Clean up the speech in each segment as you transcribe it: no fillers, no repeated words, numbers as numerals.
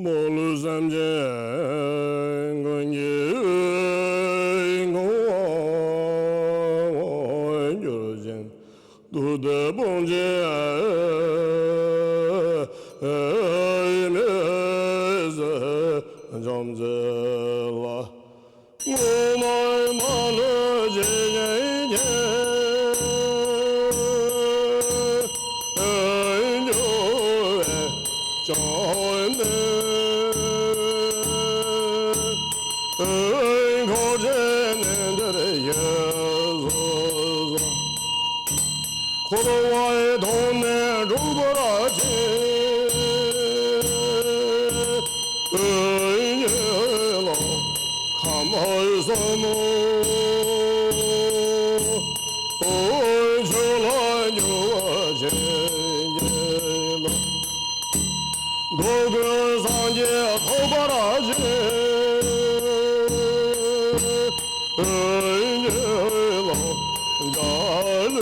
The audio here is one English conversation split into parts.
摩罗三界观音公有情度的梦见灭色长者了我们马勒见见고로와의 돈내 루버라지 의녀로 감할서모 오이출라뉴와제예로 도교산제 도바라지 의녀로 가르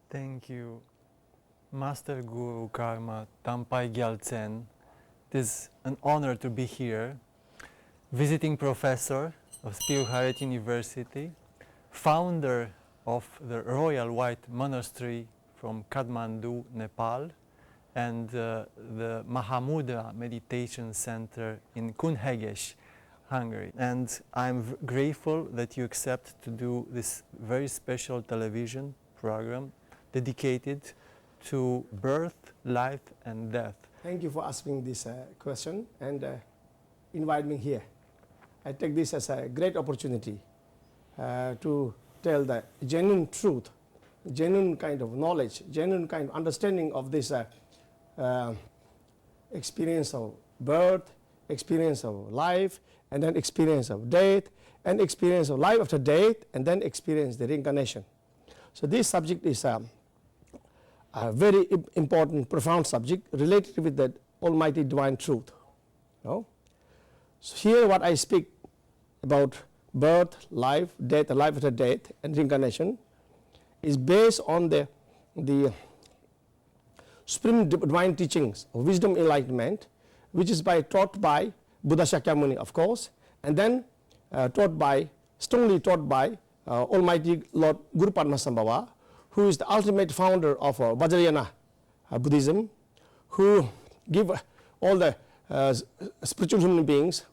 Thank you, Master Guru Karma Tanpai Gyaltshen. It is an honor to be here, visiting professor of Hevajra University, founder of the Royal White Monastery from Kathmandu, Nepal, and the Mahamudra Meditation Center in Kunheges, Hungary. And I'm grateful that you accept to do this very special television program dedicated to birth, life, and death. Thank you for asking this question and invite me here. I take this as a great opportunity to tell the genuine truth, genuine kind of knowledge, genuine kind of understanding of this experience of birth, experience of life, and then experience of death, and experience of life after death, and then experience the reincarnation. So this subject is a very important, profound subject related with the Almighty Divine Truth. No? So here what I speak about birth, life, death, life after death, and reincarnation is based on the supreme divine teachings of wisdom enlightenment, which is taught by Buddha Shakyamuni, of course, and then strongly taught by Almighty Lord Guru Padmasambhava, who is the ultimate founder of Vajrayana Buddhism, who give all the spiritual human beings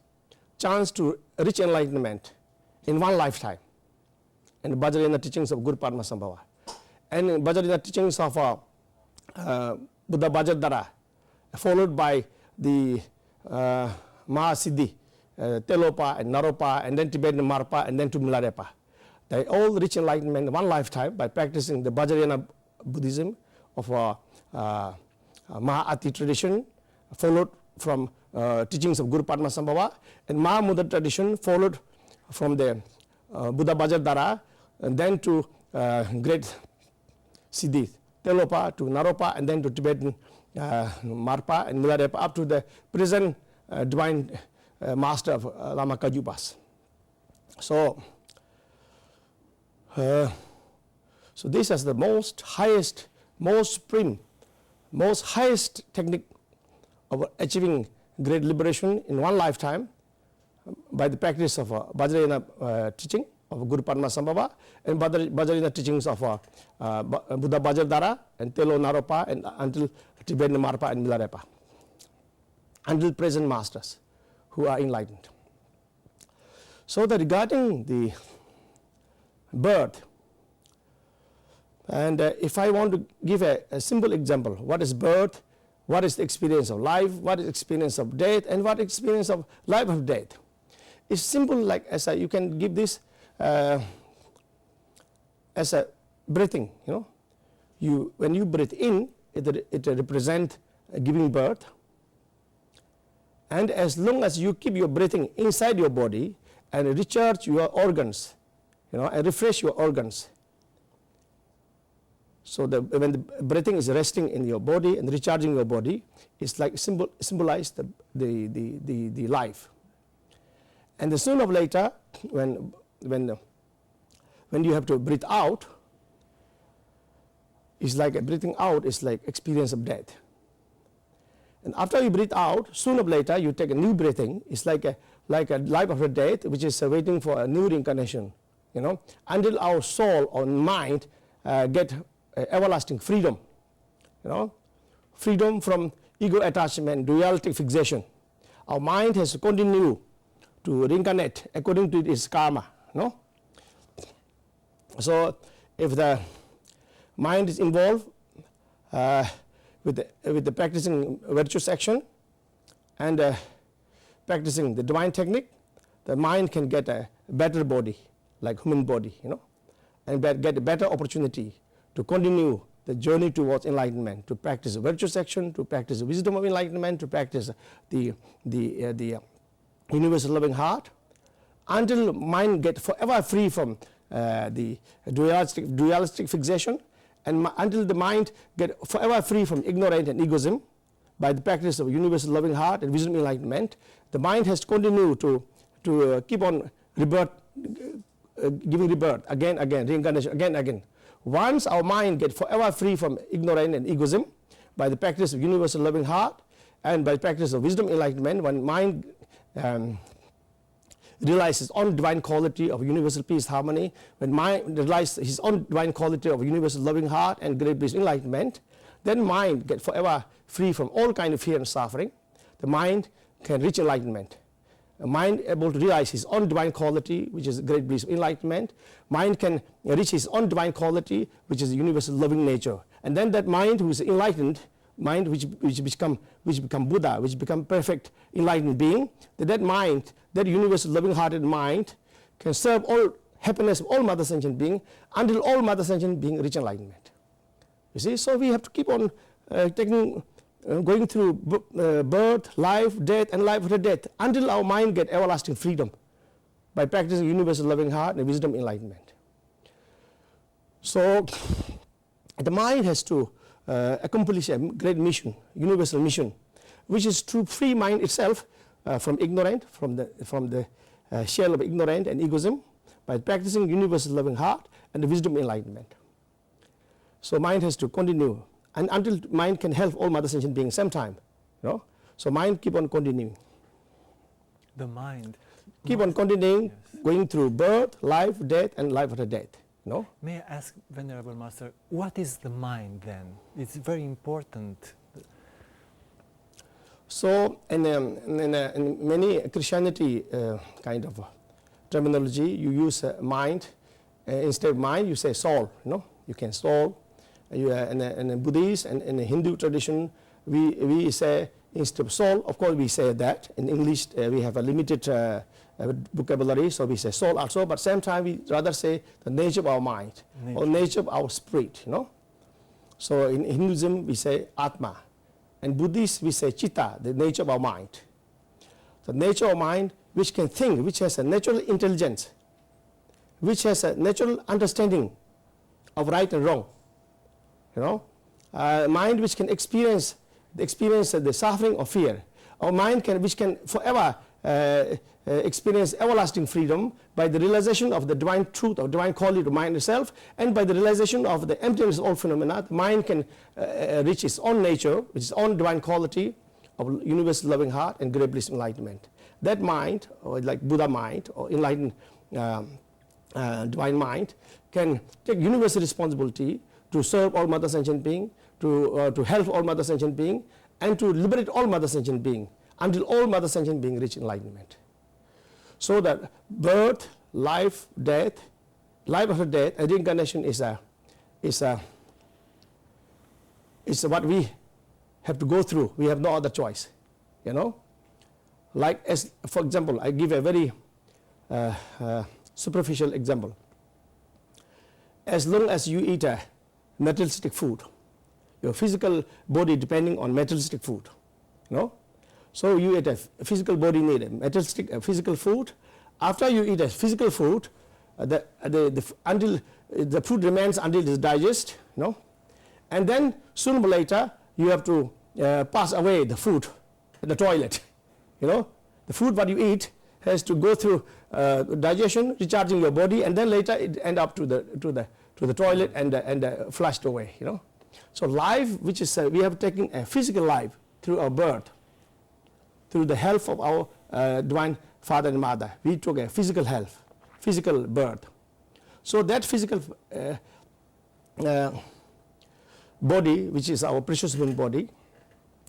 chance to reach enlightenment in one lifetime. And Vajrayana teachings of Guru Padmasambhava, and Vajrayana teachings of Buddha Vajradhara, followed by the Mahasiddhi, Telopa and Naropa, and then Tibetan Marpa, and then to Milarepa. They all reach enlightenment in one lifetime by practicing the Vajrayana Buddhism of Mahati tradition, followed from teachings of Guru Padmasambhava, and Mahamudra tradition followed from the Buddha Vajradhara, and then to great Siddhi, Telopa to Naropa, and then to Tibetan Marpa and Milarepa, up to the present divine master of Lama Kajupas. So this is the most highest, most supreme, most highest technique of achieving great liberation in one lifetime by the practice of Vajrayana teaching of Guru Padmasambhava, and Vajrayana teachings of Buddha Vajradhara and Telo Naropa, and until Tibetan Marpa and Milarepa, until present masters who are enlightened. So that regarding the birth, and if I want to give a simple example, what is birth, what is the experience of life, what is experience of death, and what experience of life of death. It's simple, like as you can give this as a breathing. When you breathe in, it represents giving birth, and as long as you keep your breathing inside your body and recharge your organs, and refresh your organs. So when the breathing is resting in your body and recharging your body, it's like symbolize the life. And sooner or later, when you have to breathe out, it's like breathing out is like experience of death. And after you breathe out, sooner or later you take a new breathing. It's like a life after death, which is waiting for a new reincarnation. Until our soul or mind get everlasting freedom. Freedom from ego attachment, duality fixation. Our mind has to continue to reincarnate according to its karma. So if the mind is involved with the practicing virtuous action and practicing the divine technique, the mind can get a better body, like human body, and get a better opportunity to continue the journey towards enlightenment, to practice virtuous action, to practice the wisdom of enlightenment, to practice the universal loving heart, until mind get forever free from the dualistic fixation, and until the mind get forever free from ignorance and egoism. By the practice of universal loving heart and wisdom enlightenment, the mind has to continue to keep on rebirth, giving rebirth again, reincarnation again. Once our mind get forever free from ignorance and egoism, by the practice of universal loving heart and by practice of wisdom enlightenment, when mind realizes own divine quality of universal peace, harmony, when mind realizes his own divine quality of universal loving heart and great bliss enlightenment, then mind get forever free from all kind of fear and suffering. The mind can reach enlightenment. A mind able to realize his own divine quality, which is great bliss enlightenment. Mind can reach his own divine quality, which is universal loving nature. And then that mind who is enlightened, mind which become Buddha, which become perfect enlightened being, that mind, that universal loving hearted mind can serve all happiness of all mother sentient being until all mother sentient being reach enlightenment. You see, so we have to keep on going through birth, life, death, and life after death until our mind get everlasting freedom by practicing universal loving heart and wisdom enlightenment. So the mind has to accomplish a great mission, universal mission, which is to free mind itself from ignorance, from the shell of ignorance and egoism, by practicing universal loving heart and the wisdom enlightenment. So mind has to continue, and until mind can help all mother sentient beings same time, so mind keep on continuing. The mind keep on continuing, yes, going through birth, life, death, and life after death. May I ask, Venerable Master, what is the mind then? It's very important. So in many Christianity kind of terminology, you use mind. Instead of mind, you say soul. You can soul. In a Buddhist and in a Hindu tradition, we say instead of soul. Of course, we say that. In English, we have a limited vocabulary, so we say soul also. But same time, we rather say the nature of our mind or nature of our spirit. So in Hinduism, we say Atma. And Buddhist, we say Chitta, the nature of our mind. The nature of mind which can think, which has a natural intelligence, which has a natural understanding of right and wrong. Mind which can experience the suffering of fear. Our mind which can forever experience everlasting freedom by the realization of the divine truth or divine quality of mind itself, and by the realization of the emptiness of all phenomena. The mind can reach its own nature, which is its own divine quality of universal loving heart and great bliss enlightenment. That mind, or like Buddha mind or enlightened divine mind can take universal responsibility to serve all mother sentient beings, to help all mother sentient beings, and to liberate all mother sentient beings until all mother sentient beings reach enlightenment. So that birth, life, death, life after death, and reincarnation is what we have to go through. We have no other choice, you know. Like, as for example, I give a very superficial example. As long as you eat a materialistic food, your physical body depending on materialistic food, you know. So you eat a physical body need a materialistic physical food. After you eat a physical food, until the food remains until it is digested, you know, and then sooner or later you have to pass away the food in the toilet, you know. The food what you eat has to go through digestion, recharging your body, and then later it end up to the toilet and flushed away, you know. So life, which is we have taken a physical life through our birth, through the help of our divine father and mother, we took a physical health, physical birth. So that physical body, which is our precious human body,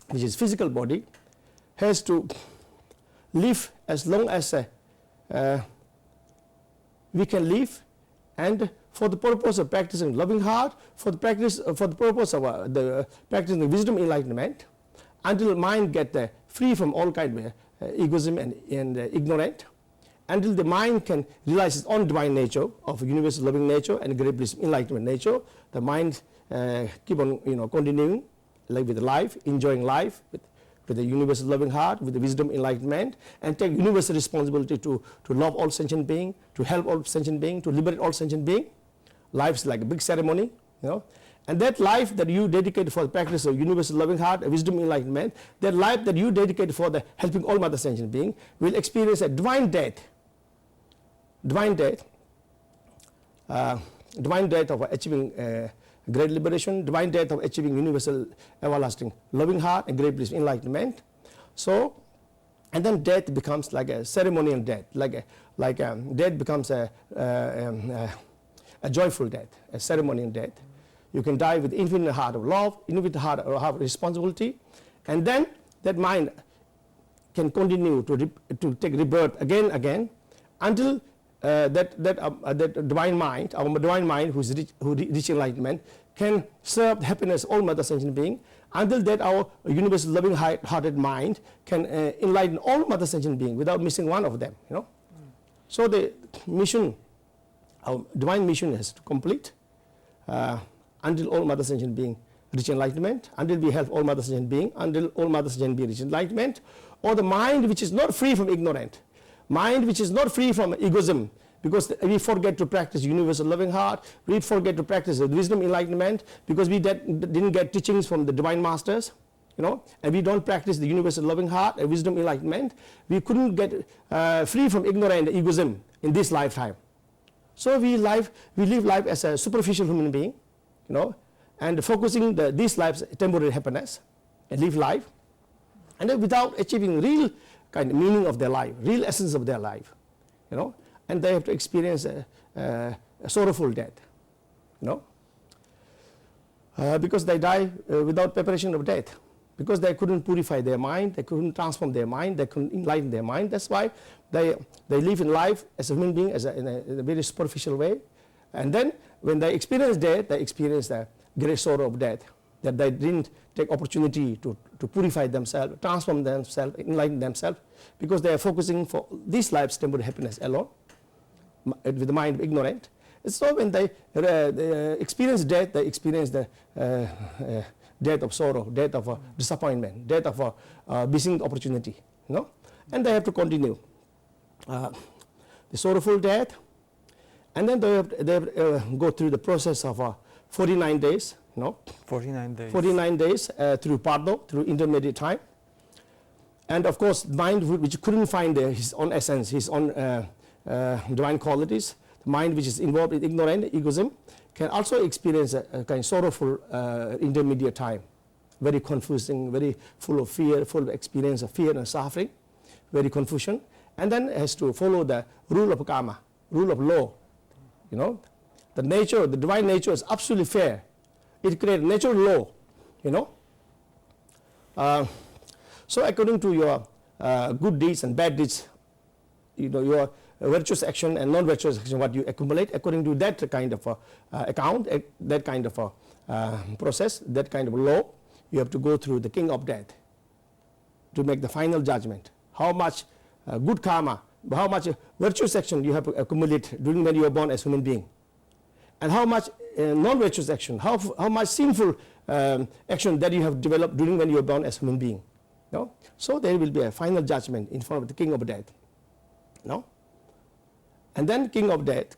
which is physical body, has to live as long as we can live, and for the purpose of practicing loving heart, for the purpose of the practicing wisdom enlightenment, until mind get free from all kind of egoism and ignorant, until the mind can realize its own divine nature of universal loving nature and great bliss enlightenment nature. The mind keep on, you know, continuing like with life, enjoying life with the universal loving heart, with the wisdom enlightenment, and take universal responsibility to love all sentient beings, to help all sentient beings, to liberate all sentient beings. Life is like a big ceremony, you know. And that life that you dedicate for the practice of universal loving heart, wisdom enlightenment, that life that you dedicate for the helping all mother sentient beings will experience a divine death, divine death of achieving great liberation, divine death of achieving universal everlasting loving heart and great bliss enlightenment. So, and then death becomes like a ceremonial death, death becomes a joyful death, a ceremonial death. You can die with infinite heart of love, infinite heart of responsibility, and then that mind can continue to take rebirth again until that divine mind, our divine mind who reach enlightenment, can serve the happiness of all mother sentient beings, until that our universal loving hearted mind can enlighten all mother sentient beings without missing one of them, you know. So the mission, our divine mission is to complete until all mother sentient beings reach enlightenment, until we help all mother sentient beings, until all mother sentient beings reach enlightenment, or the mind which is not free from ignorance, mind which is not free from egoism, because we forget to practice universal loving heart, we forget to practice the wisdom enlightenment because we didn't get teachings from the divine masters, you know, and we don't practice the universal loving heart and wisdom enlightenment. We couldn't get free from ignorance and egoism in this lifetime. So we live life as a superficial human being, you know, and focusing these lives temporary happiness, and live life, and then without achieving real kind of meaning of their life, real essence of their life, you know, and they have to experience a sorrowful death, you know, because they die without preparation of death, because they couldn't purify their mind, they couldn't transform their mind, they couldn't enlighten their mind. That's why they live in life as a human being in a very superficial way, and then when they experience death, they experience the great sorrow of death, that they didn't take opportunity to purify themselves, transform themselves, enlighten themselves, because they are focusing for this life's temporary happiness alone, with the mind ignorant. So when they experience death, they experience the death of sorrow, death of disappointment, death of missing the opportunity, you know, and they have to continue the sorrowful death, and then they have go through the process of 49 days, you know, 49 days. 49 days through Pardo, through intermediate time, and of course mind which couldn't find his own essence, his own divine qualities, the mind which is involved in ignorance, egoism, can also experience a kind of sorrowful intermediate time, very confusing, very full of fear, full of experience of fear and suffering, very confusion, and then has to follow the rule of karma, rule of law, you know. The nature, the divine nature is absolutely fair. It creates natural law, you know. So according to your good deeds and bad deeds, you know, your virtuous action and non-virtuous action, what you accumulate, according to that kind of account, that kind of process, that kind of law, you have to go through the king of death to make the final judgment. How much good karma, how much virtuous action you have to accumulate during when you are born as human being, and how much non-virtuous action, how much sinful action that you have developed during when you are born as human being. No? So there will be a final judgment in front of the king of death. No? And then king of death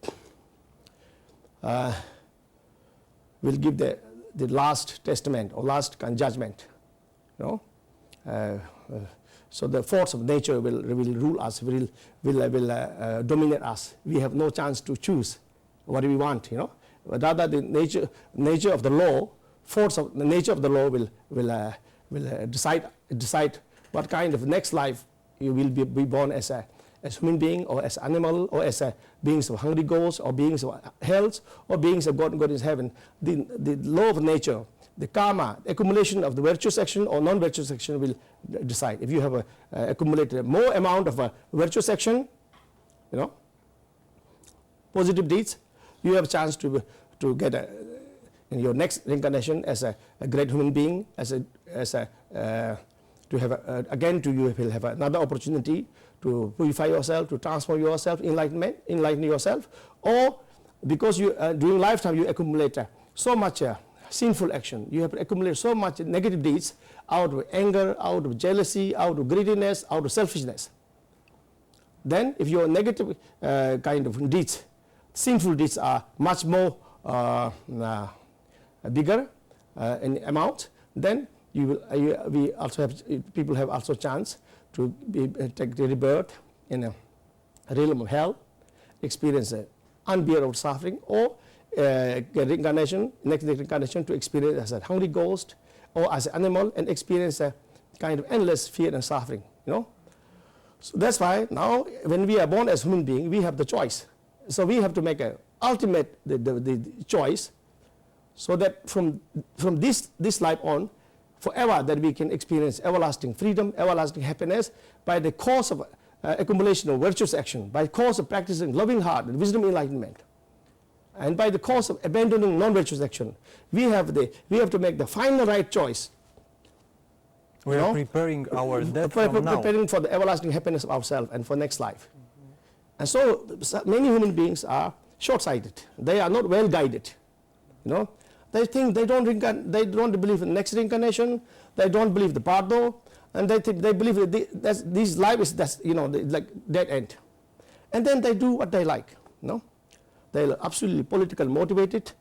will give the last testament or last judgment. No? So the force of nature will rule us, will dominate us. We have no chance to choose what we want, you know. But rather the nature of the law, force of the nature of the law will decide what kind of next life you will be born as human being, or as animal, or as beings of hungry ghosts, or beings of hells, or beings of God in heaven. The law of nature, the karma, the accumulation of the virtuous action or non-virtuous action will decide. If you have accumulated more amount of virtuous action, you know, positive deeds, you have a chance to get in your next reincarnation as a great human being, to have you will have another opportunity to purify yourself, to transform yourself, enlighten yourself, or because you during lifetime you accumulate so much sinful action, you have accumulated so much negative deeds out of anger, out of jealousy, out of greediness, out of selfishness. Then if your negative kind of deeds, sinful deeds are much more bigger in amount, then we also have, people have also chance to take the rebirth in a realm of hell, experience unbearable suffering, or get reincarnation, next reincarnation to experience as a hungry ghost or as an animal and experience a kind of endless fear and suffering, you know. So that's why now when we are born as human being, we have the choice. So we have to make a ultimate the choice, so that from this life on, forever, that we can experience everlasting freedom, everlasting happiness by the course of accumulation of virtuous action, by the course of practicing loving heart and wisdom enlightenment, and by the course of abandoning non-virtuous action. We have to make the final right choice. We are preparing our death from now. Preparing for the everlasting happiness of ourselves and for next life. And so many human beings are short-sighted. They are not well guided. You know, they think they don't believe in next reincarnation. They don't believe the Bardo, and they believe that this life is like dead end. And then they do what they like. You know, they are absolutely politically motivated,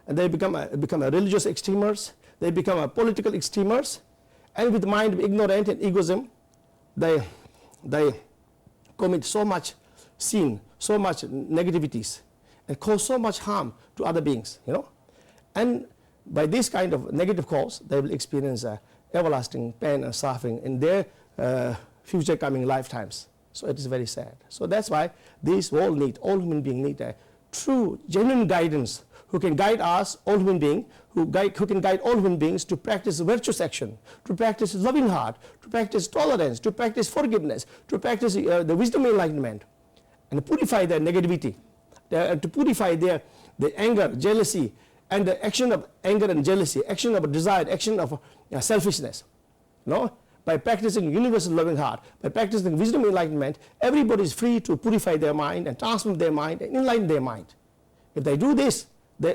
and they become a religious extremers. They become a political extremers, and with the mind of ignorance and egoism, they commit so much sin, so much negativities, and cause so much harm to other beings, you know. And by this kind of negative cause, they will experience everlasting pain and suffering in their future coming lifetimes. So it is very sad. So that's why all human beings need a true, genuine guidance who can guide us, all human beings, who can guide all human beings to practice virtuous action, to practice loving heart, to practice tolerance, to practice forgiveness, to practice the wisdom enlightenment, and purify their negativity, to purify the anger, jealousy, and the action of anger and jealousy, action of desire, action of selfishness. No? By practicing universal loving heart, by practicing wisdom enlightenment, everybody is free to purify their mind and transform their mind and enlighten their mind. If they do this,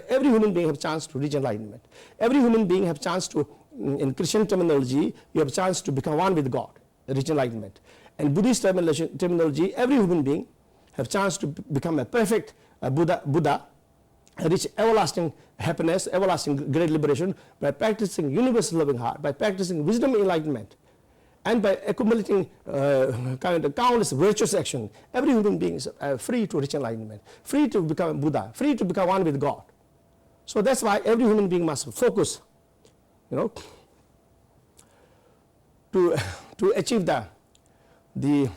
every human being has a chance to reach enlightenment. Every human being has a chance to, in Christian terminology, you have a chance to become one with God, reach enlightenment. And Buddhist terminology, every human being have a chance to become a perfect Buddha, reach everlasting happiness, everlasting great liberation by practicing universal loving heart, by practicing wisdom enlightenment, and by accumulating countless virtuous action. Every human being is free to reach enlightenment, free to become Buddha, free to become one with God. So that's why every human being must focus, you know, to achieve the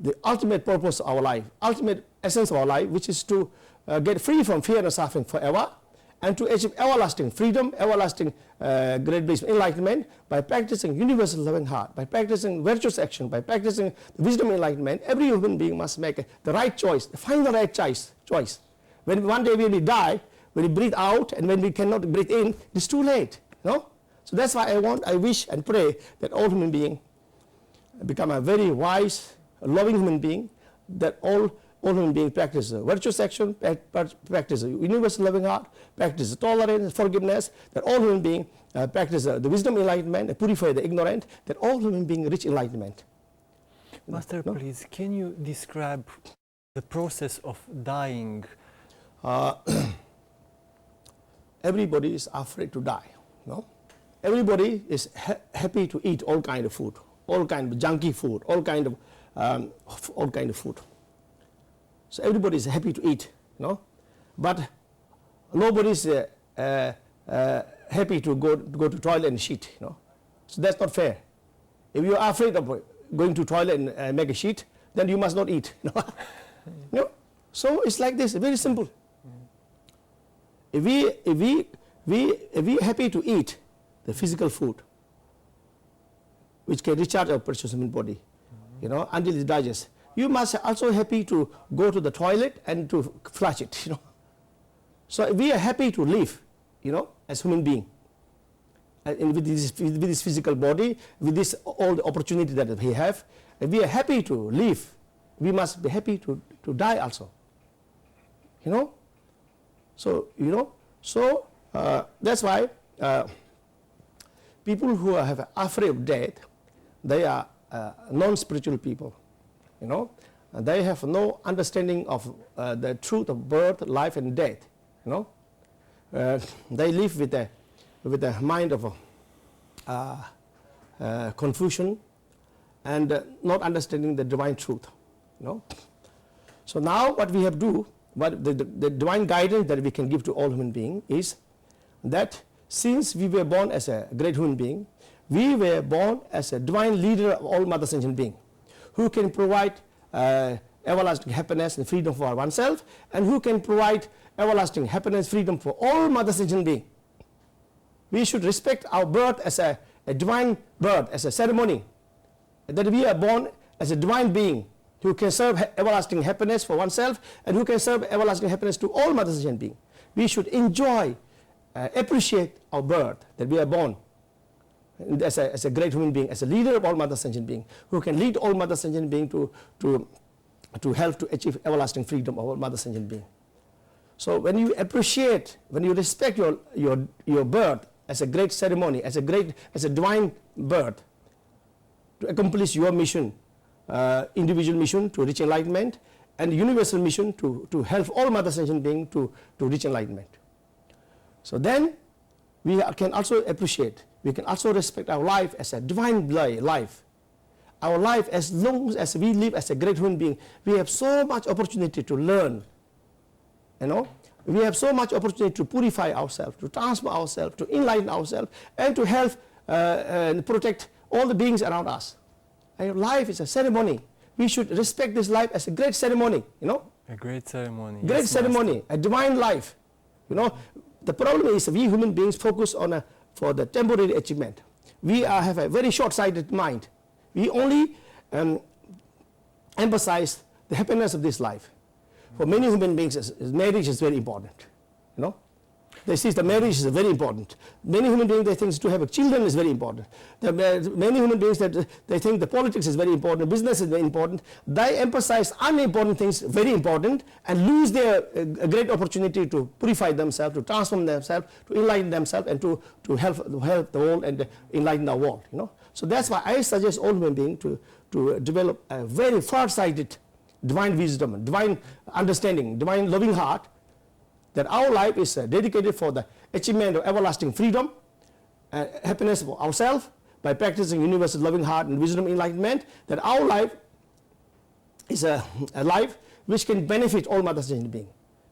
the ultimate purpose of our life, ultimate essence of our life, which is to get free from fear and suffering forever, and to achieve everlasting freedom, everlasting great bliss, enlightenment, by practicing universal loving heart, by practicing virtuous action, by practicing the wisdom enlightenment. Every human being must make the right choice, find the right choice. When one day when we die, when we breathe out and when we cannot breathe in, it's too late. No? So that's why I wish and pray that all human beings become a very wise, loving human being, that all human beings practice virtuous action, practice universal loving heart, practice tolerance, forgiveness, that all human beings practice the wisdom enlightenment, purify the ignorant, that all human beings reach enlightenment. Master, please, can you describe the process of dying? Everybody is afraid to die. No? Everybody is happy to eat all kind of food, all kind of junky food, all kind of food. So everybody is happy to eat, no? But nobody is happy to go to toilet and shit, you know? So that's not fair. If you are afraid of going to toilet and make a shit, then you must not eat. No? So it's like this, very simple. If we happy to eat the physical food, which can recharge our precious human body, you know, until it digests, you must also happy to go to the toilet and to flush it, you know. So we are happy to live, you know, as human being, and with this physical body, with this all the opportunity that we have, if we are happy to live, we must be happy to die also, you know. So you know, so that's why people who are afraid of death, they are non-spiritual people. You know, they have no understanding of the truth of birth, life, and death. You know, they live with a mind of confusion and not understanding the divine truth. You know, so now what we have to do, what the divine guidance that we can give to all human beings is that since we were born as a great human being, we were born as a divine leader of all mother sentient beings, who can provide everlasting happiness and freedom for oneself, and who can provide everlasting happiness, freedom for all mother sentient beings. We should respect our birth as a divine birth, as a ceremony, that we are born as a divine being who can serve everlasting happiness for oneself and who can serve everlasting happiness to all mother sentient beings. We should enjoy, appreciate our birth, that we are born as a great human being, as a leader of all mother sentient beings, who can lead all mother sentient beings to help to achieve everlasting freedom of all mother sentient beings. So when you appreciate, when you respect your birth as a great ceremony, as a divine birth, to accomplish your mission, individual mission to reach enlightenment, and universal mission to help all mother sentient beings to reach enlightenment. So then we can also appreciate, we can also respect our life as a divine life. Our life, as long as we live as a great human being, we have so much opportunity to learn. You know, we have so much opportunity to purify ourselves, to transform ourselves, to enlighten ourselves, and to help and protect all the beings around us. Our life is a ceremony. We should respect this life as a great ceremony. You know, a great ceremony. Great ceremony, Master. A divine life. You know, the problem is we human beings focus on for the temporary achievement. We have a very short-sighted mind. We only emphasize the happiness of this life. For many human beings, marriage is very important. You know, they see the marriage is very important. Many human beings, they think to have children is very important. Many human beings that they think the politics is very important, business is very important. They emphasize unimportant things very important and lose their great opportunity to purify themselves, to transform themselves, to enlighten themselves, and to help the world and enlighten the world. You know, so that's why I suggest all human beings to develop a very far-sighted divine wisdom, divine understanding, divine loving heart, that our life is dedicated for the achievement of everlasting freedom and happiness for ourselves by practicing universal loving heart and wisdom enlightenment, that our life is a life which can benefit all mother sentient beings,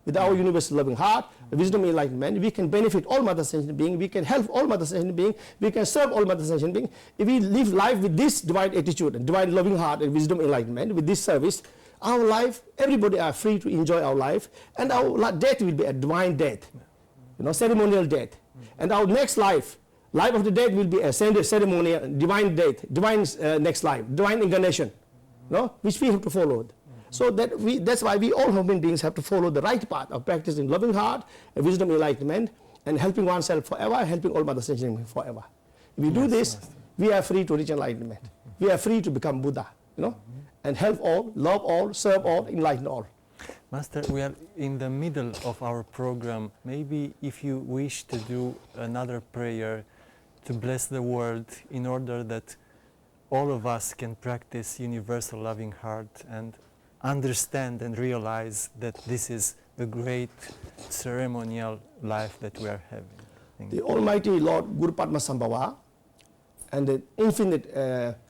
with our universal loving heart, wisdom, enlightenment, we can benefit all mother sentient beings, we can help all mother sentient beings, we can serve all mother sentient beings. If we live life with this divine attitude, and divine loving heart, and wisdom, enlightenment, with this service, our life, everybody are free to enjoy our life, and our death will be a divine death, ceremonial death. And our next life of the dead will be a ceremonial, divine death, divine next life, divine incarnation, which we have to follow. So that's why we all human beings have to follow the right path of practicing loving heart, wisdom, enlightenment, and helping oneself forever, helping all mother sentient beings forever. If we do this, we are free to reach enlightenment. We are free to become Buddha, and help all, love all, serve all, enlighten all. Master, we are in the middle of our program. Maybe if you wish to do another prayer to bless the world in order that all of us can practice universal loving heart and understand and realize that this is the great ceremonial life that we are having. The Almighty Lord Guru Padmasambhava and the infinite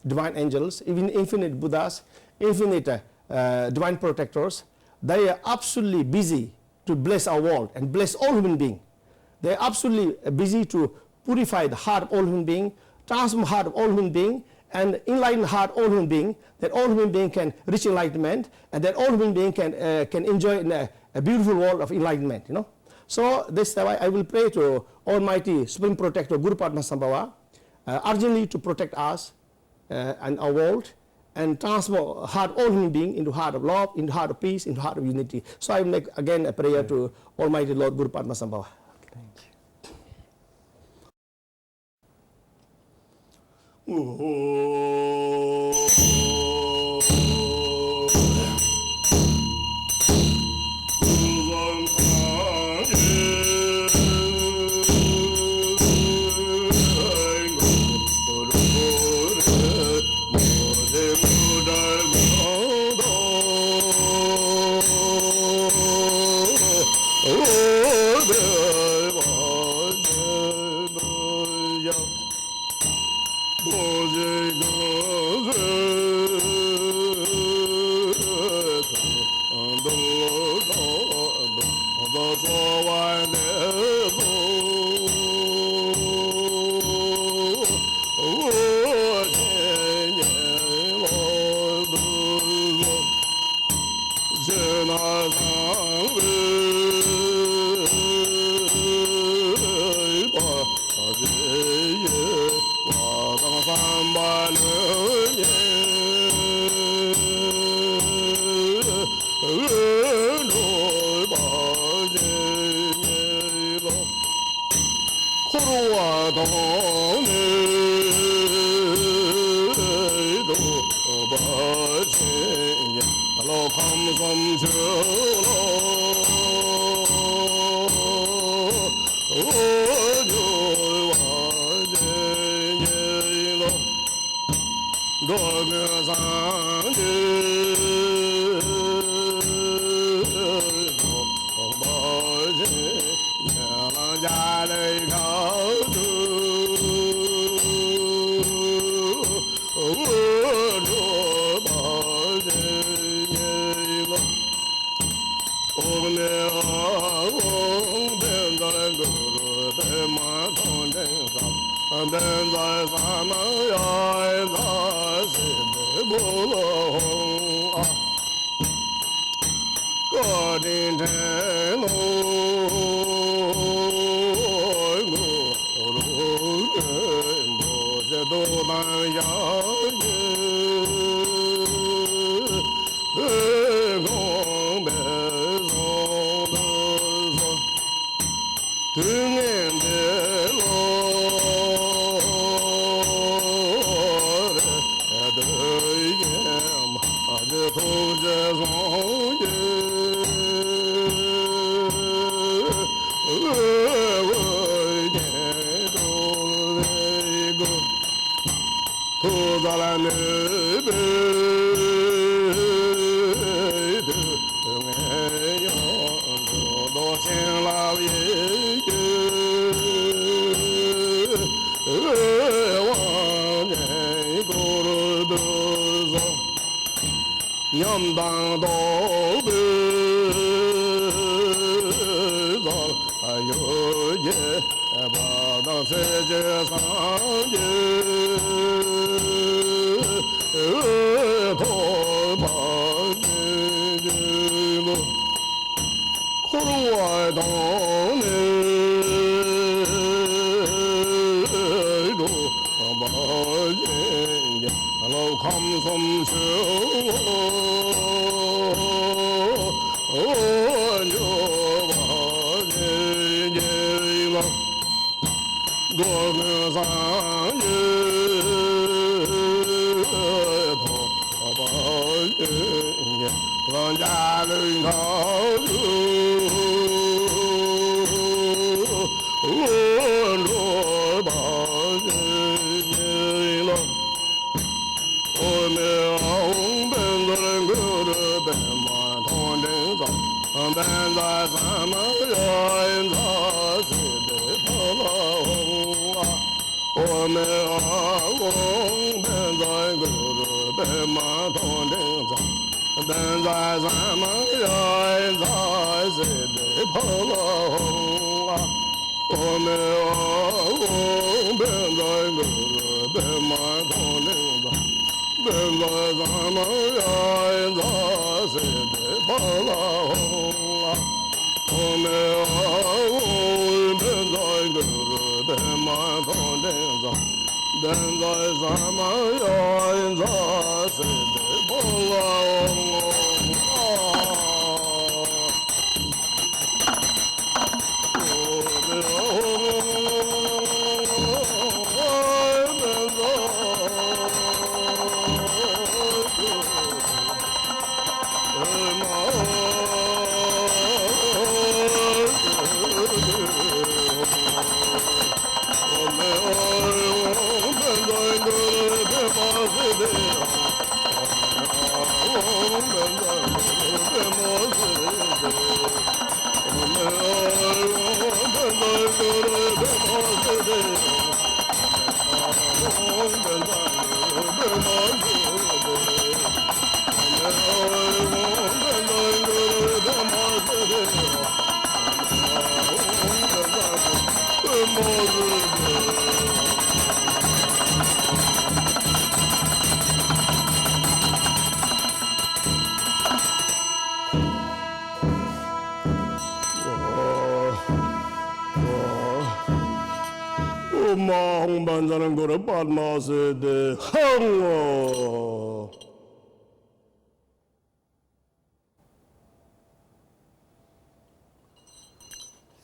divine angels, even infinite Buddhas, infinite divine protectors, they are absolutely busy to bless our world and bless all human beings. They are absolutely busy to purify the heart of all human beings, transform the heart of all human beings, and enlighten the heart of all human beings, that all human beings can reach enlightenment, and that all human beings can enjoy a beautiful world of enlightenment. So this is why I will pray to Almighty Supreme Protector Guru Padmasambhava urgently to protect us and our world, and transform heart of all human beings into heart of love, into heart of peace, into heart of unity. So I will make again a prayer to Almighty Lord Guru Padmasambhava. Thank you.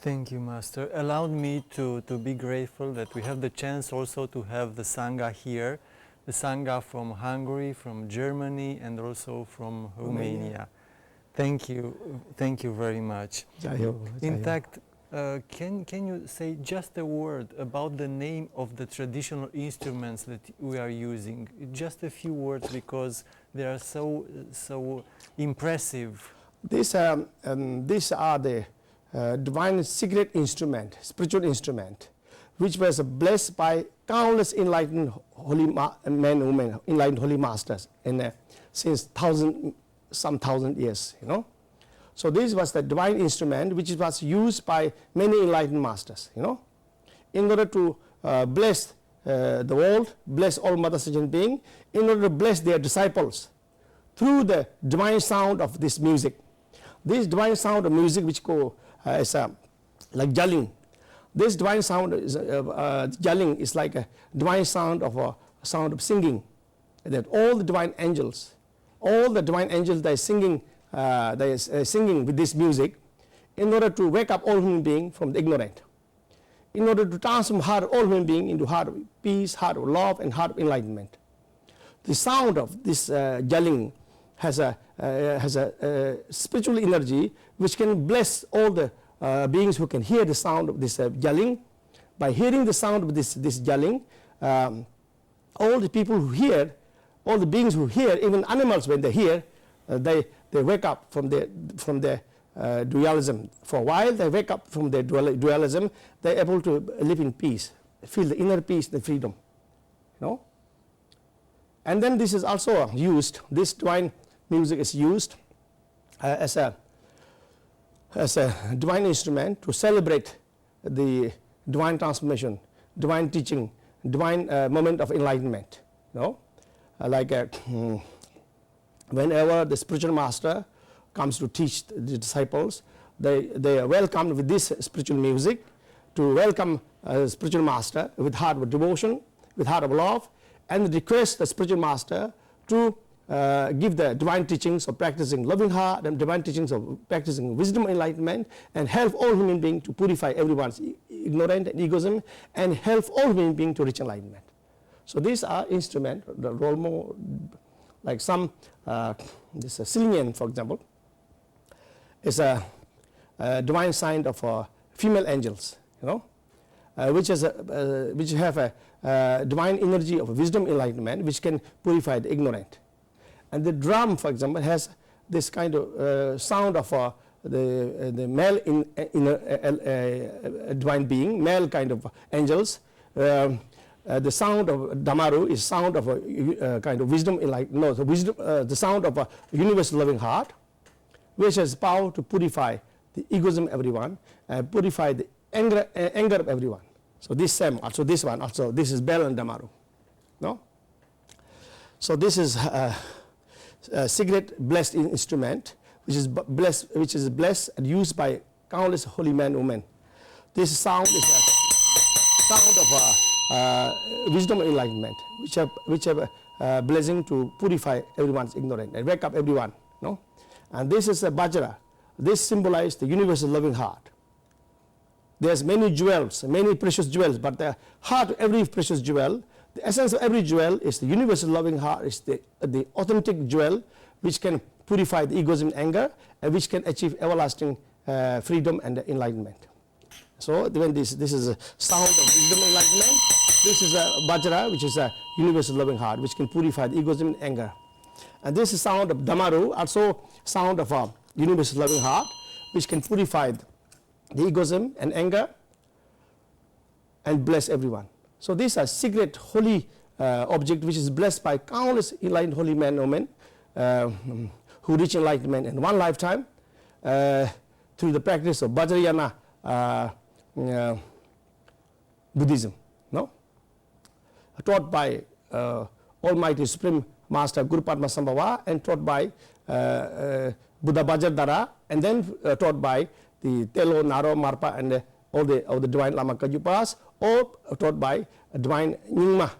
Thank you, Master. Allowed me to be grateful that we have the chance also to have the Sangha here, the Sangha from Hungary, from Germany, and also from Romania. Thank you very much. In fact, can you say just a word about the name of the traditional instruments that we are using? Just a few words, because they are so impressive. These are the divine secret instrument, spiritual instrument, which was blessed by countless enlightened holy men and women, enlightened holy masters, since some thousand years, you know. So this was the divine instrument which was used by many enlightened masters, you know, in order to bless the world, bless all mother sentient being, in order to bless their disciples through the divine sound of this music. This divine sound of music, which is like Gyalling. This divine sound is Gyalling is like a divine sound of singing. That all the divine angels, they are singing with this music in order to wake up all human beings from the ignorant, in order to transform heart of all human beings into heart of peace, heart of love, and heart of enlightenment. The sound of this Gyalling has a spiritual energy which can bless all the beings who can hear the sound of this Gyalling. By hearing the sound of this Gyalling, all the people who hear, all the beings who hear, even animals when they hear, they wake up from their dualism. For a while they wake up from their dualism, they are able to live in peace, feel the inner peace, the freedom, you know. And then this is also used, this divine music is used as a as a divine instrument to celebrate the divine transformation, divine teaching, divine moment of enlightenment. You know, whenever the spiritual master comes to teach the disciples, they are welcomed with this spiritual music to welcome spiritual master with heart of devotion, with heart of love, and request the spiritual master to give the divine teachings of practicing loving heart and divine teachings of practicing wisdom enlightenment, and help all human beings to purify everyone's ignorance and egoism, and help all human beings to reach enlightenment. So these are instruments, the role more like some this Cillian, for example, is a divine sign of female angels, you know, which have a divine energy of wisdom enlightenment, which can purify the ignorant. And the drum, for example, has this kind of sound of the male divine being, male kind of angels. The sound of Damaru is sound of a kind of wisdom, the sound of a universal loving heart, which has power to purify the egoism of everyone, purify the anger of everyone. So this same, also this one, also this is bell and Damaru. No? So this is a secret blessed instrument, which is blessed and used by countless holy men and women. This sound is a sound of wisdom and enlightenment, which have a blessing to purify everyone's ignorance and wake up everyone. No? And this is a Vajra. This symbolizes the universal loving heart. There's many jewels, many precious jewels, but the heart of every precious jewel, the essence of every jewel is the universal loving heart, is the authentic jewel which can purify the egoism and anger, and which can achieve everlasting freedom and enlightenment. So when this is a sound of wisdom and enlightenment, this is a Vajra, which is a universal loving heart, which can purify the egoism and anger. And this is sound of Damaru, also sound of a universal loving heart, which can purify the egoism and anger and bless everyone. So these are secret holy object, which is blessed by countless enlightened holy men and women who reach enlightenment in one lifetime through the practice of Vajrayana Buddhism, no? Taught by Almighty Supreme Master Guru Padma Sambhava, and taught by Buddha Vajradhara, and then taught by the Telo, Naro, Marpa, and all the divine Lama Kajupas, or taught by divine Nyingma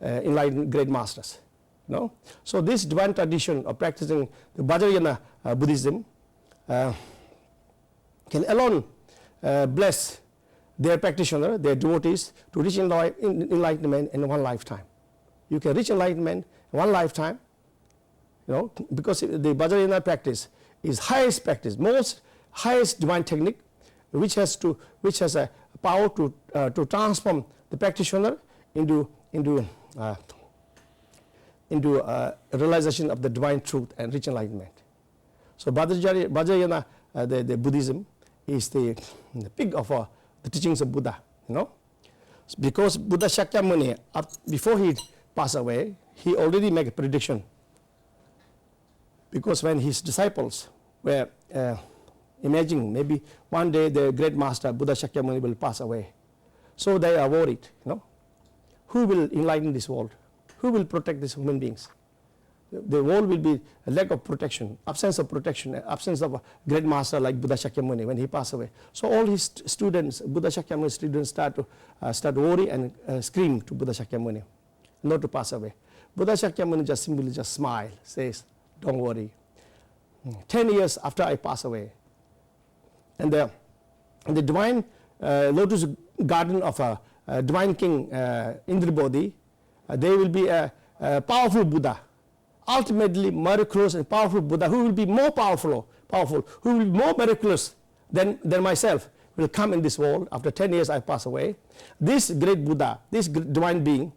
enlightened great masters. No? So this divine tradition of practicing the Vajrayana Buddhism can alone bless their practitioner, their devotees, to reach enlightenment in one lifetime. You can reach enlightenment in one lifetime, you know, because the Vajrayana practice is highest practice, most highest divine technique, which has a power to transform the practitioner into realization of the divine truth and reach enlightenment. So Vajrayana, the Buddhism, is the peak of the teachings of Buddha. You know, because Buddha Shakyamuni, before he passed away, he already made a prediction. Because when his disciples were imagining maybe one day the great master Buddha Shakyamuni will pass away, so they are worried. You know, who will enlighten this world? Who will protect these human beings? The world will be a lack of protection, absence of a great master like Buddha Shakyamuni when he passed away. So all his students, Buddha Shakyamuni students, start to worry and scream to Buddha Shakyamuni not to pass away. Buddha Shakyamuni just simply smile, says, "Don't worry. 10 years after I pass away, and the divine lotus garden of a divine king Indrabodhi, there will be a powerful Buddha, ultimately miraculous and powerful Buddha, who will be more powerful, who will be more miraculous than myself, will come in this world after 10 years I pass away. This great Buddha, this divine being,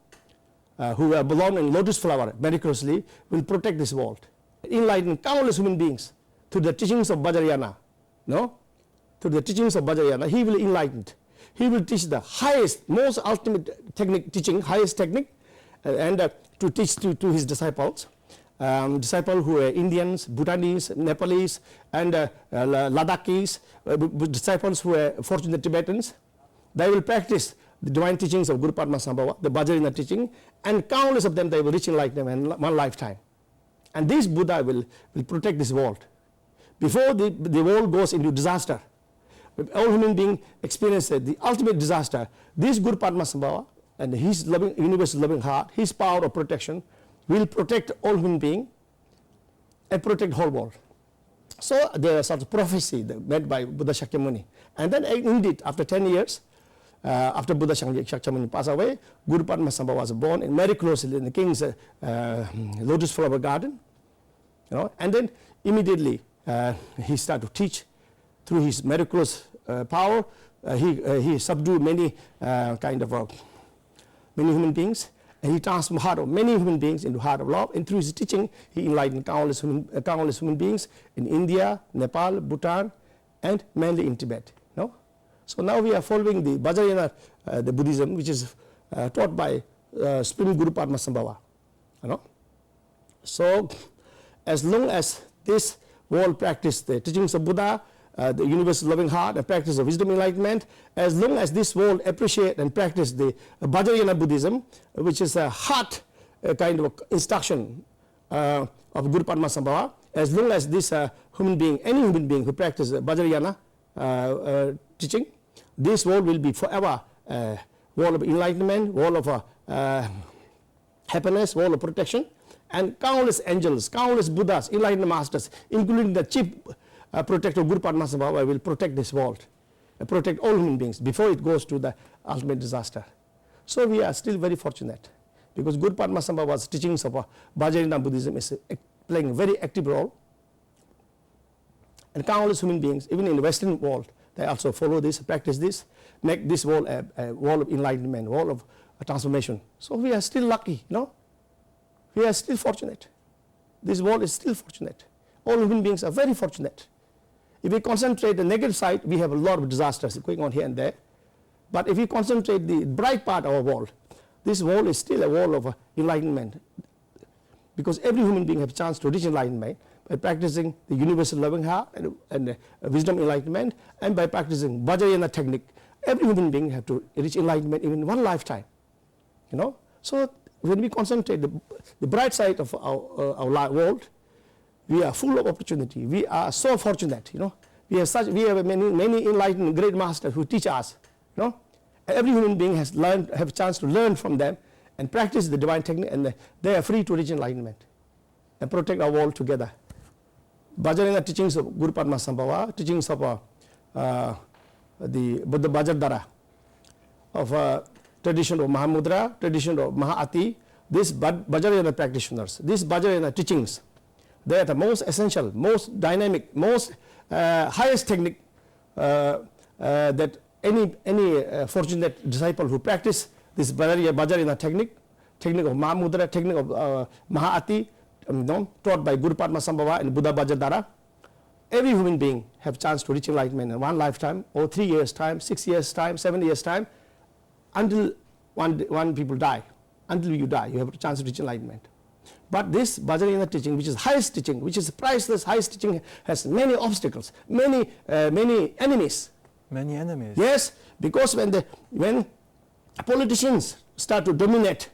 who are belong in lotus flower miraculously, will protect this world, enlighten countless human beings through the teachings of Vajrayana. No? Through the teachings of Vajrayana, he will enlighten. He will teach the highest, most ultimate technique, highest technique, and to teach to his disciples. disciples who are Indians, Bhutanese, Nepalese, and Ladakhis, disciples who are fortunate Tibetans. They will practice the divine teachings of Guru Padmasambhava, the Vajrayana teaching, and countless of them they will reach enlightenment in one lifetime. And this Buddha will protect this world. Before the world goes into disaster, all human beings experience the ultimate disaster, this Guru Padmasambhava and his loving, universal loving heart, his power of protection will protect all human beings and protect whole world. So there is sort of prophecy made by Buddha Shakyamuni. And then indeed after 10 years, after Buddha Shakyamuni passed away, Guru Padmasambhava was born and miraculously in the king's lotus flower garden. And then immediately he started to teach through his miraculous power. He subdued many many human beings, and he transformed the heart of many human beings into heart of love. And through his teaching, he enlightened countless human beings in India, Nepal, Bhutan, and mainly in Tibet. So now we are following the Vajrayana, the Buddhism, which is taught by Supreme Guru Padmasambhava. So as long as this world practice the teachings of Buddha, the universal loving heart, and practice of wisdom enlightenment, as long as this world appreciate and practice the Vajrayana Buddhism, which is a heart kind of instruction of Guru Padmasambhava, as long as this human being, any human being who practices Vajrayana teaching, this world will be forever world of enlightenment, world of happiness, world of protection, and countless angels, countless Buddhas, enlightened masters, including the chief protector Guru Padmasambhava will protect this world, protect all human beings before it goes to the ultimate disaster. So we are still very fortunate because Guru Padmasambhava's teachings of Vajrayana Buddhism is playing a very active role, and countless human beings, even in the Western world, they also follow this, practice this, make this world a world of enlightenment, world of transformation. So we are still lucky, we are still fortunate. This world is still fortunate. All human beings are very fortunate. If we concentrate the negative side, we have a lot of disasters going on here and there. But if we concentrate the bright part of our world, this world is still a world of enlightenment, because every human being has a chance to reach enlightenment by practicing the universal loving heart and wisdom enlightenment, and by practicing Vajrayana technique. Every human being has to reach enlightenment in one lifetime. So when we concentrate the bright side of our world, we are full of opportunity. We are so fortunate. We have many enlightened great masters who teach us. Every human being have a chance to learn from them and practice the divine technique, and they are free to reach enlightenment and protect our world together. Vajrayana teachings of Guru Padmasambhava, teachings of the Buddha Vajradhara, of tradition of Mahamudra, tradition of Maha-Ati, these Vajrayana practitioners, these Vajrayana teachings, they are the most essential, most dynamic, most highest technique that any fortunate disciple who practice this Vajrayana technique of Mahamudra, technique of Maha-Ati, taught by Guru Padmasambhava and Buddha Vajradhara, every human being have chance to reach enlightenment in one lifetime, or 3 years time, 6 years time, 7 years time, until one people die. Until you die, you have a chance to reach enlightenment. But this Vajrayana teaching, which is highest teaching, which is priceless, highest teaching, has many obstacles, many enemies. Many enemies. Yes, because when politicians start to dominate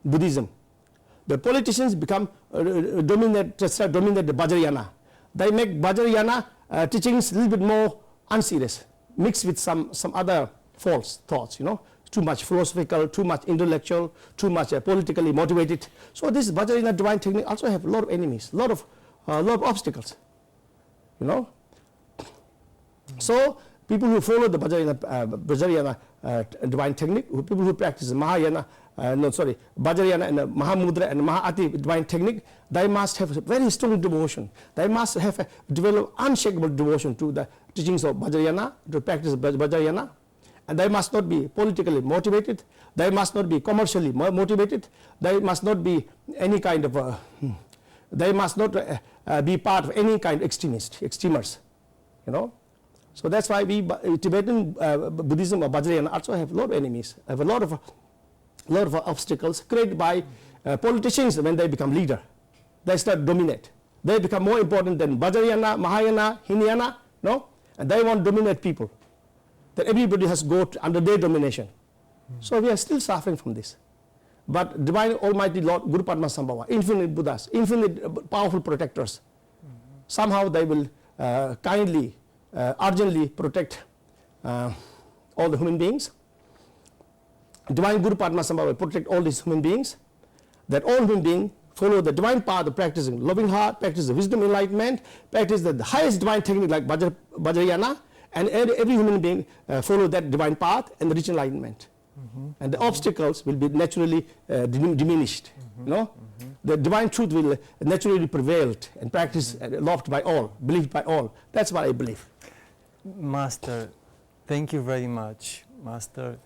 Buddhism, the politicians become dominate the Vajrayana. They make Vajrayana teachings a little bit more unserious, mixed with some other false thoughts. Too much philosophical, too much intellectual, too much politically motivated. So this Vajrayana divine technique also have a lot of enemies, a lot of obstacles. So people who follow the Vajrayana divine technique, people who practice Vajrayana and Mahamudra and Maha-Ati divine technique, they must have a very strong devotion. They must have develop unshakable devotion to the teachings of Vajrayana, to practice Vajrayana. And they must not be politically motivated, they must not be commercially motivated, they must not be any kind of, they must not be part of any kind of extremists. So that's why we Tibetan Buddhism or Vajrayana also have a lot of enemies, have a lot of obstacles created by politicians when they become leader. they start dominate. They become more important than Vajrayana, Mahayana, Hinayana, no? And they want to dominate people. That everybody has to go under their domination. So we are still suffering from this. But Divine Almighty Lord, Guru Padmasambhava, infinite Buddhas, infinite powerful protectors, somehow they will kindly, urgently protect all the human beings. Divine Guru Padmasambhava will protect all these human beings, that all human beings follow the divine path of practicing loving heart, practice the wisdom enlightenment, practice the highest divine technique like Vajrayana, and every human being follow that divine path and reach enlightenment. And the obstacles will be naturally diminished. You know? The divine truth will naturally prevail and practiced loved by all, believed by all. That's what I believe. Master, thank you very much, Master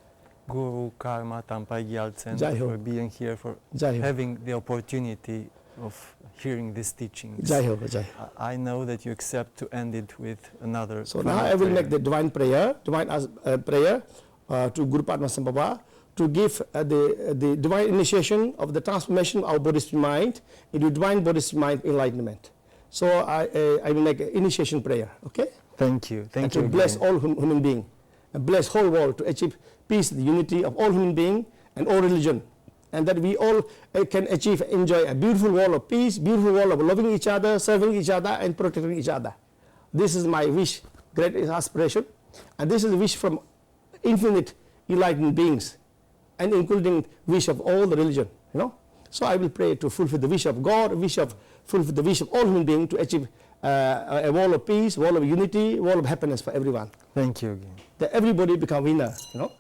Guru Karma Tanpai Gyaltshen, Jai Ho. for being here, for Jai Ho. having the opportunity of hearing these teachings. Jai Ho, Jai Ho. I know that you accept to end it with another. So now I will prayer. make the divine prayer, prayer to Guru Padmasambhava to give the divine initiation of the transformation of our Buddhist mind into divine Buddhist mind enlightenment. So I will make an initiation prayer, okay? Thank you. Thank you. To bless again. all human beings, and bless whole world to achieve peace, the unity of all human beings and all religion, and that we all can achieve, enjoy a beautiful world of peace, beautiful world of loving each other, serving each other, and protecting each other. This is my wish, great aspiration, and this is a wish from infinite enlightened beings, and including wish of all the religion. You know, so I will pray to fulfill the wish of God, fulfill the wish of all human beings to achieve a world of peace, world of unity, world of happiness for everyone. Thank you again. That everybody become winner, you know.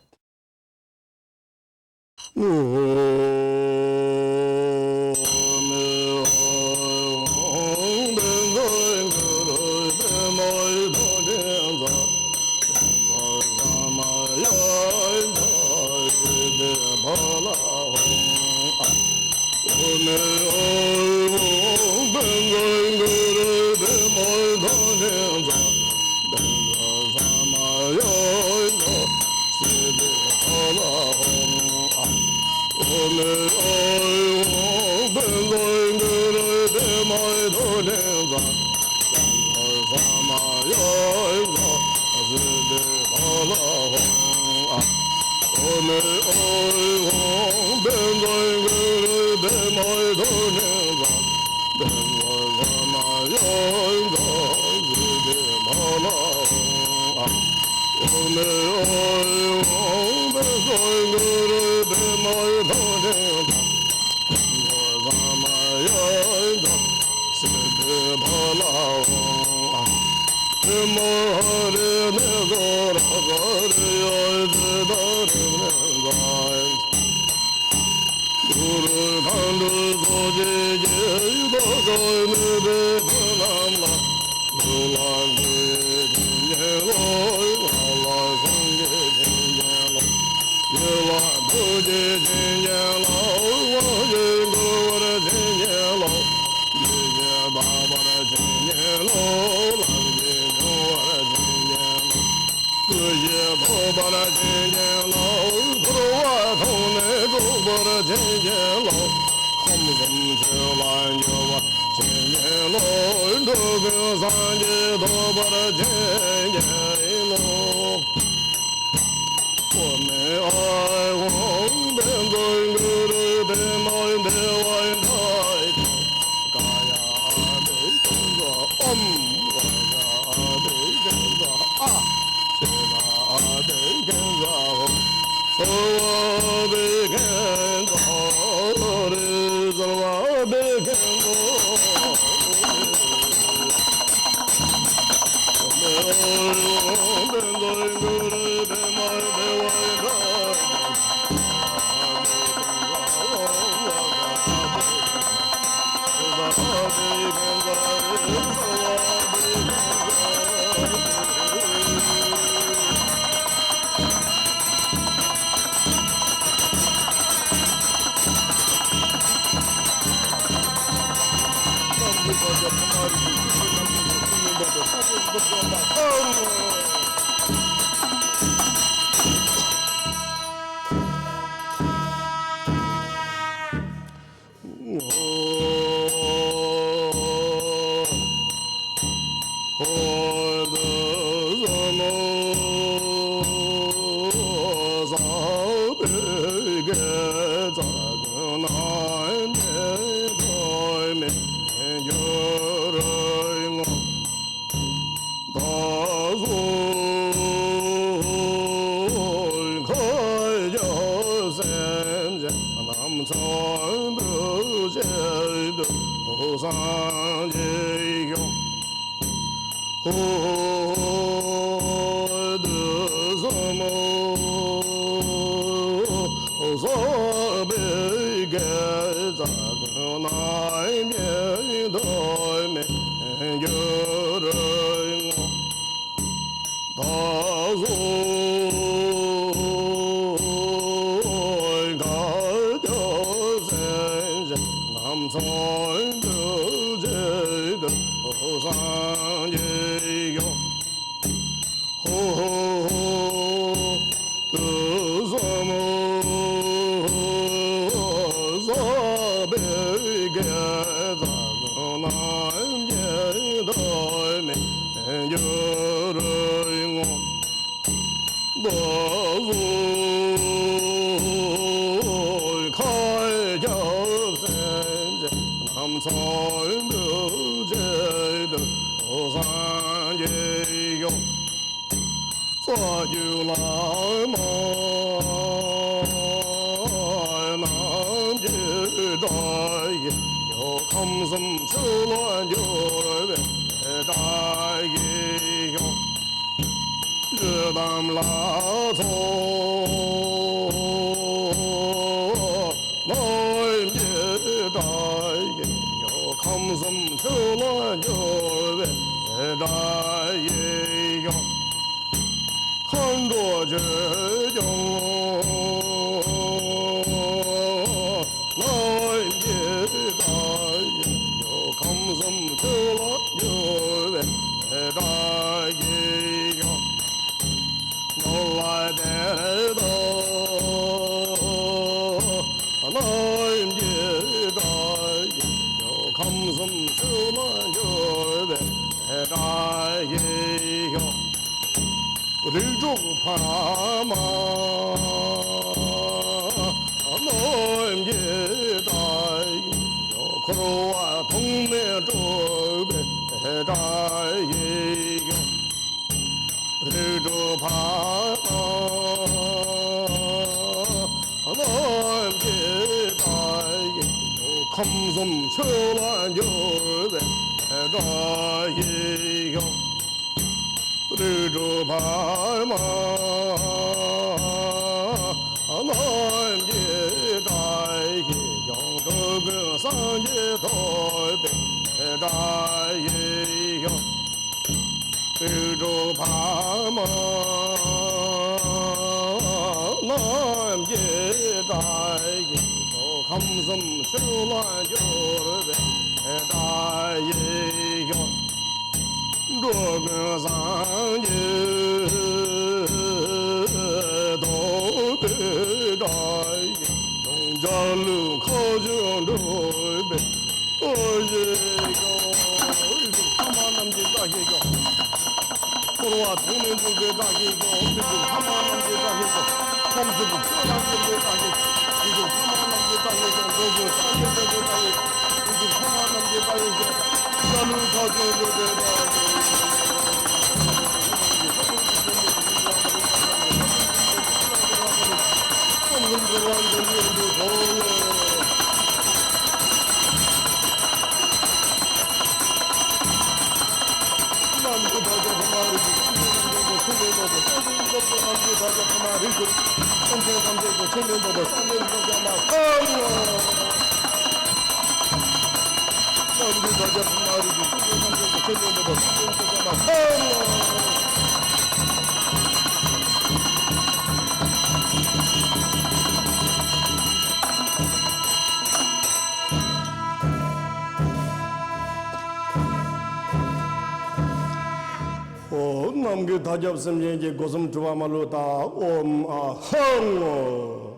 남기 다잡심제 고슴 주와말로다 옴 아항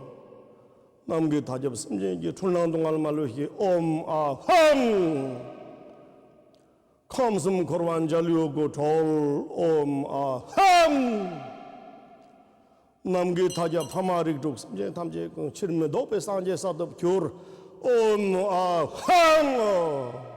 남기 다잡심제 춘랑동알 말로 히 옴 아항 Kamsum Korwan Jalio go tall ham Namgi Taja Pamarik Dux, Tamje, Chirme Dope Sanje Sat of Cure, ham.